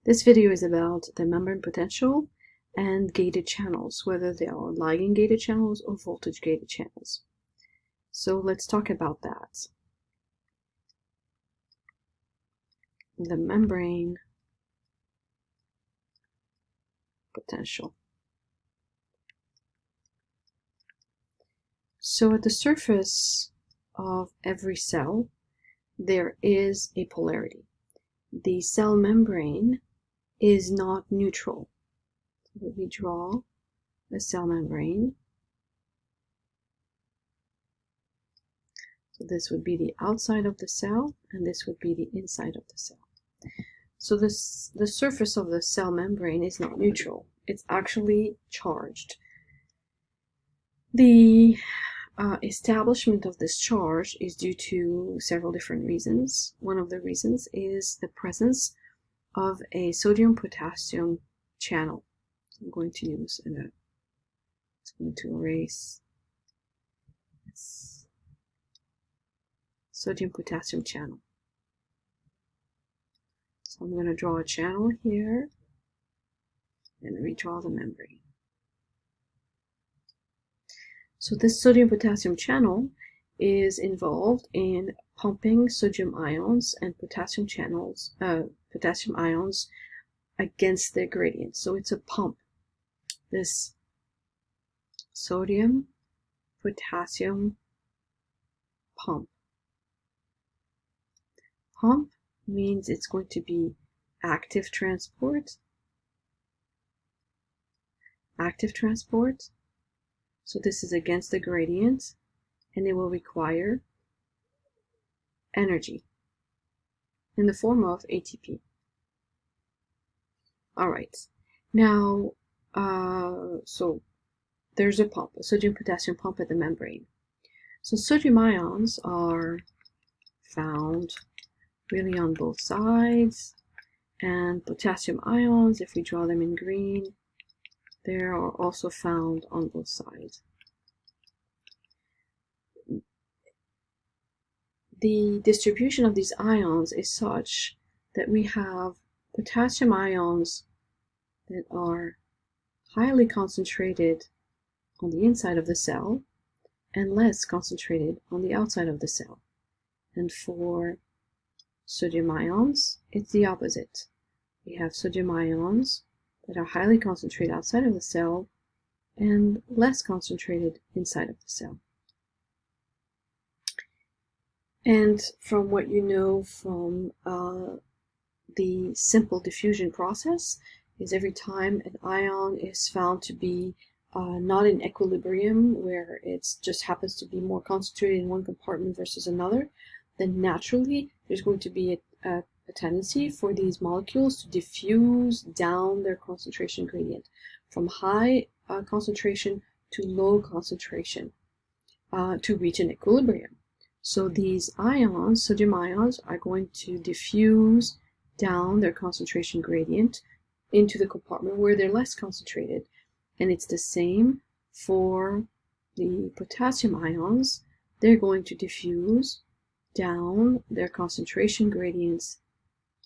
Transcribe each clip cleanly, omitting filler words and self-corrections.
This video is about the membrane potential and gated channels, whether they are ligand gated channels or voltage gated channels. So let's talk about that. The membrane potential. So at the surface of every cell, there is a polarity. The cell membrane is not neutral. So let me draw the cell membrane. So this would be the outside of the cell, and this would be the inside of the cell. So the surface of the cell membrane is not neutral. It's actually charged. The establishment of this charge is due to several different reasons. One of the reasons is the presence of a sodium-potassium channel. I'm going to use it's going to erase this sodium-potassium channel. So I'm going to draw a channel here and redraw the membrane. So this sodium-potassium channel is involved in pumping sodium ions and potassium ions against their gradient. So it's a pump. This sodium-potassium pump. Pump means it's going to be active transport. Active transport. So this is against the gradient, and it will require energy in the form of ATP. All right, now, so there's a pump, a sodium-potassium pump at the membrane. So sodium ions are found really on both sides, and potassium ions, if we draw them in green, they are also found on both sides. The distribution of these ions is such that we have potassium ions that are highly concentrated on the inside of the cell and less concentrated on the outside of the cell. And for sodium ions, it's the opposite. We have sodium ions that are highly concentrated outside of the cell and less concentrated inside of the cell. And from what you know from the simple diffusion process, is every time an ion is found to be not in equilibrium, where it just happens to be more concentrated in one compartment versus another, then naturally there's going to be a tendency for these molecules to diffuse down their concentration gradient from high concentration to low concentration to reach an equilibrium. So these ions, sodium ions, are going to diffuse down their concentration gradient into the compartment where they're less concentrated. And it's the same for the potassium ions. They're going to diffuse down their concentration gradients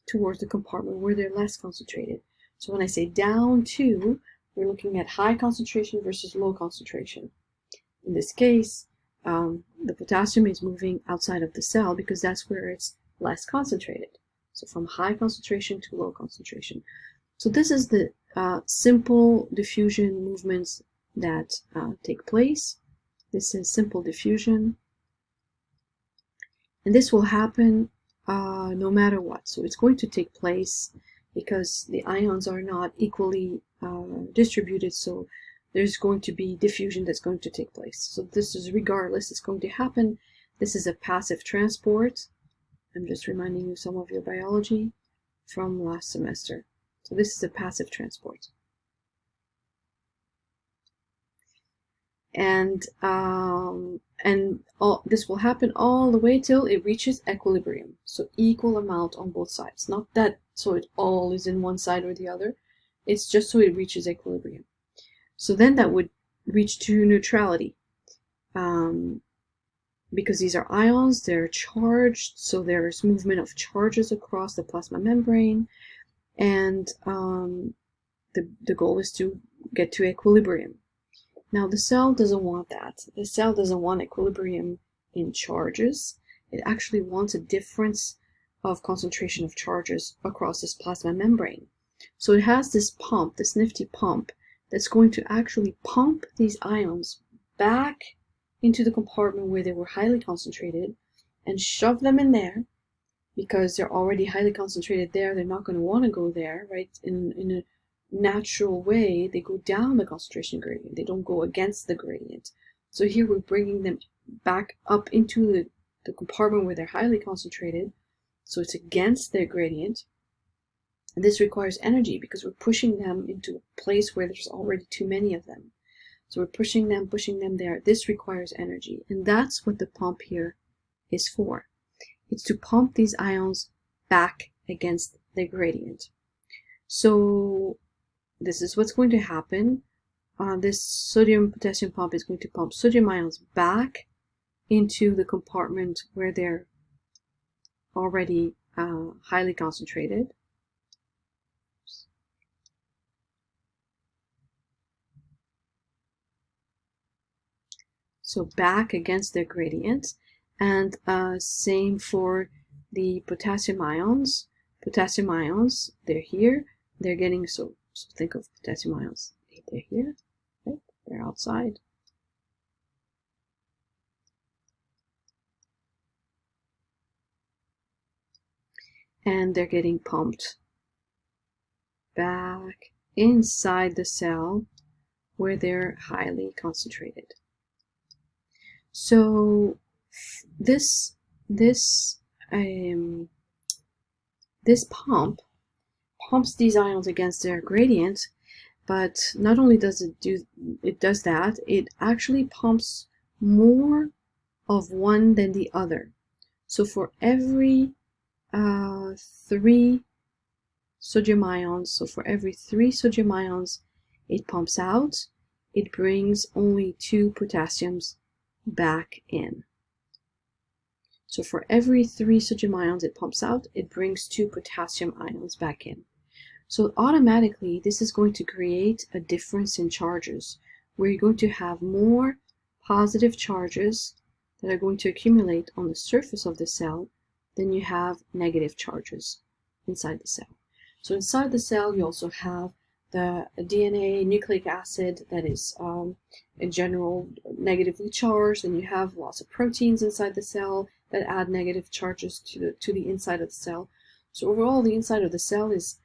towards the compartment where they're less concentrated. So when I say down to, we're looking at high concentration versus low concentration. In this case, the potassium is moving outside of the cell because that's where it's less concentrated. So from high concentration to low concentration. So this is the simple diffusion movements that take place. This is simple diffusion. And this will happen no matter what. So it's going to take place because the ions are not equally distributed. So there's going to be diffusion that's going to take place. So this is regardless, it's going to happen. This is a passive transport. I'm just reminding you some of your biology from last semester. So this is a passive transport. And this will happen all the way till it reaches equilibrium. So equal amount on both sides. Not that so it all is in one side or the other. It's just so it reaches equilibrium. So then that would reach to neutrality. Because these are ions, they're charged, so there's movement of charges across the plasma membrane. and the goal is to get to equilibrium. Now the cell doesn't want that. The cell doesn't want equilibrium in charges. It actually wants a difference of concentration of charges across this plasma membrane. So it has this pump, this nifty pump, that's going to actually pump these ions back into the compartment where they were highly concentrated and shove them in there, because they're already highly concentrated there. They're not going to want to go there, right? In a natural way, they go down the concentration gradient. They don't go against the gradient. So here we're bringing them back up into the compartment where they're highly concentrated. So it's against their gradient. And this requires energy because we're pushing them into a place where there's already too many of them. So we're pushing them there. This requires energy. And that's what the pump here is for. It's to pump these ions back against the gradient. So this is what's going to happen. This sodium-potassium pump is going to pump sodium ions back into the compartment where they're already highly concentrated. So back against their gradient. And same for the potassium ions. Potassium ions, they're here. They're getting, so think of potassium ions. They're here, right? They're outside. And they're getting pumped back inside the cell where they're highly concentrated. So this pump pumps these ions against their gradient, but not only does it does that, it actually pumps more of one than the other. So for every 3 sodium ions, it pumps out, it brings only 2 potassiums back in. So for every 3 sodium ions it pumps out, it brings 2 potassium ions back in. So automatically this is going to create a difference in charges, where you're going to have more positive charges that are going to accumulate on the surface of the cell than you have negative charges inside the cell. So inside the cell you also have the DNA, nucleic acid, that is in general negatively charged, and you have lots of proteins inside the cell that add negative charges to the inside of the cell. So overall the inside of the cell is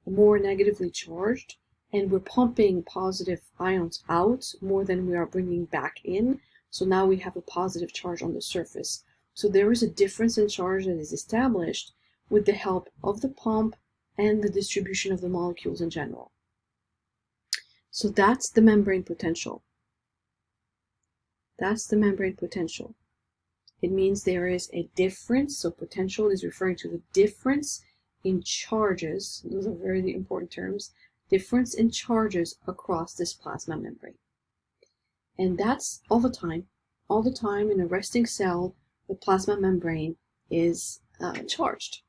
more negatively charged, and we're pumping positive ions out more than we are bringing back in. So now we have a positive charge on the surface. So there is a difference in charge that is established with the help of the pump and the distribution of the molecules in general. So that's the membrane potential. That's the membrane potential. It means there is a difference. So potential is referring to the difference in charges. Those are very important terms. Difference in charges across this plasma membrane. And that's all the time. All the time in a resting cell, the plasma membrane is charged.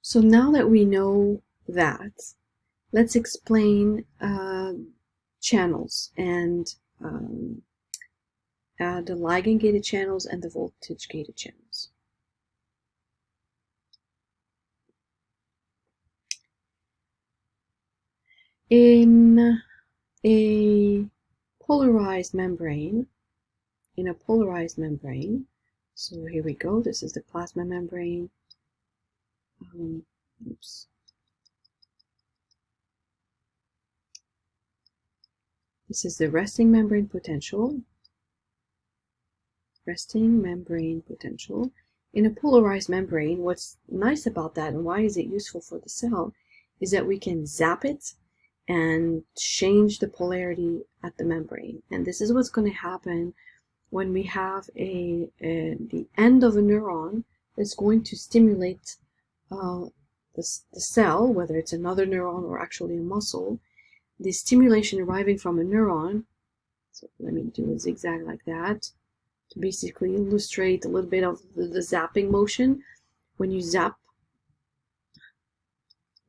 So now that we know that, let's explain channels and the ligand-gated channels and the voltage-gated channels. In a polarized membrane, so here we go, this is the plasma membrane. This is the resting membrane potential. Resting membrane potential. In a polarized membrane, what's nice about that and why is it useful for the cell is that we can zap it and change the polarity at the membrane. And this is what's going to happen when we have the end of a neuron that's going to stimulate the cell, whether it's another neuron or actually a muscle. The stimulation arriving from a neuron, so let me do a zigzag like that to basically illustrate a little bit of the zapping motion. When you zap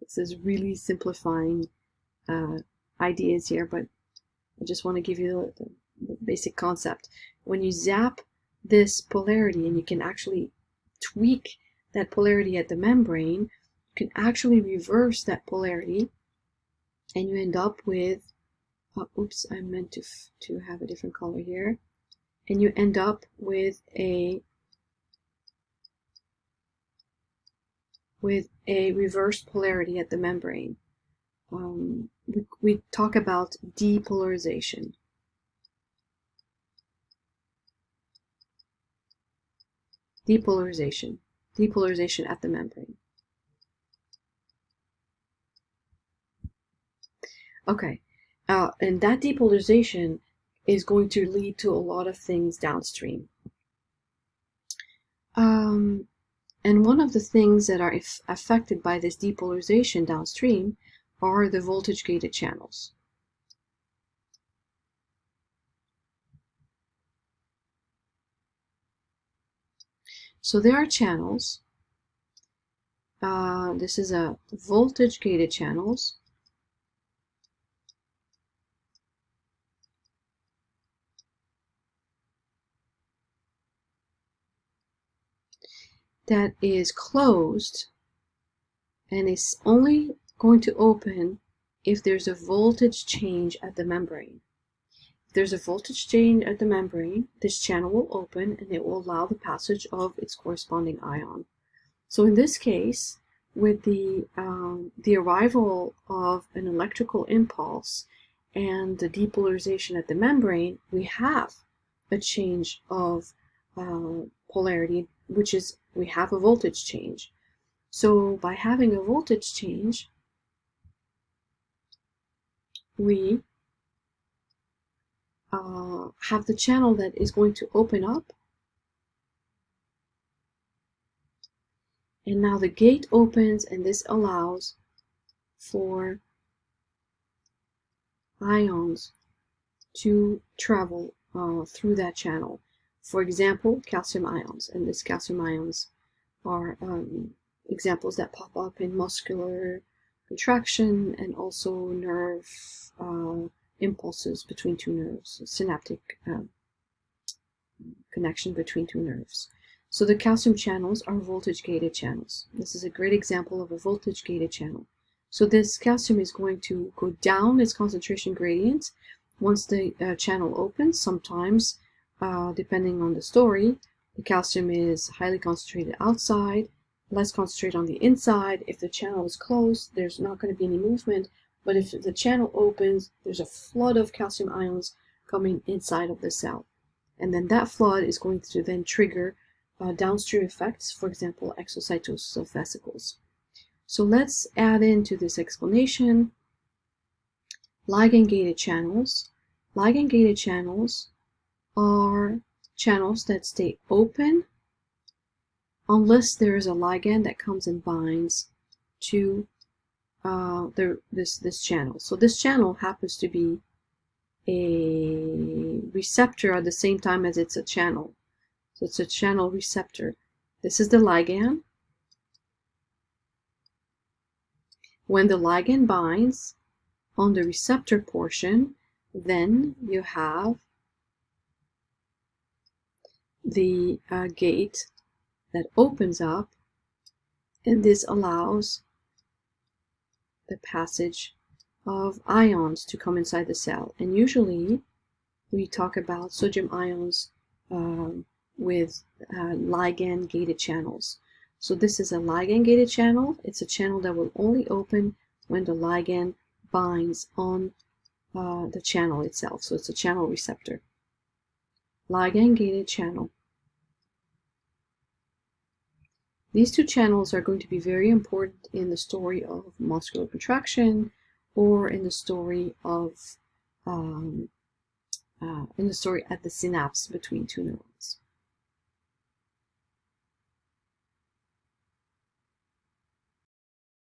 This is really simplifying ideas here, but I just want to give you the basic concept. When you zap this polarity, and you can actually tweak that polarity at the membrane, you can actually reverse that polarity, and you end up with, oops, I meant to have a different color here, and you end up with a reverse polarity at the membrane. We talk about depolarization. Depolarization at the membrane. Okay, and that depolarization is going to lead to a lot of things downstream. And one of the things that are affected by this depolarization downstream are the voltage-gated channels. So there are channels. This is a voltage-gated channels. That is closed and is only going to open if there's a voltage change at the membrane. If there's a voltage change at the membrane, this channel will open and it will allow the passage of its corresponding ion. So in this case, with the arrival of an electrical impulse and the depolarization at the membrane, we have a change of polarity, which is we have a voltage change. So by having a voltage change, we have the channel that is going to open up, and now the gate opens, and this allows for ions to travel through that channel. For example, calcium ions, and these calcium ions are examples that pop up in muscular contraction and also nerve impulses between two nerves, synaptic connection between two nerves. So the calcium channels are voltage-gated channels. This is a great example of a voltage-gated channel. So this calcium is going to go down its concentration gradient once the channel opens. Sometimes, depending on the story, the calcium is highly concentrated outside, less concentrated on the inside. If the channel is closed, there's not going to be any movement. But if the channel opens, there's a flood of calcium ions coming inside of the cell. And then that flood is going to then trigger downstream effects, for example, exocytosis of vesicles. So let's add into this explanation ligand-gated channels. Ligand-gated channels are channels that stay open unless there is a ligand that comes and binds to this channel. So this channel happens to be a receptor at the same time as it's a channel. So it's a channel receptor. This is the ligand. When the ligand binds on the receptor portion, then you have the gate that opens up, and this allows the passage of ions to come inside the cell. And usually we talk about sodium ions with ligand-gated channels. So this is a ligand-gated channel. It's a channel that will only open when the ligand binds on the channel itself. So it's a channel receptor. Ligand-gated channel. These two channels are going to be very important in the story of muscular contraction, or in the story of at the synapse between two neurons.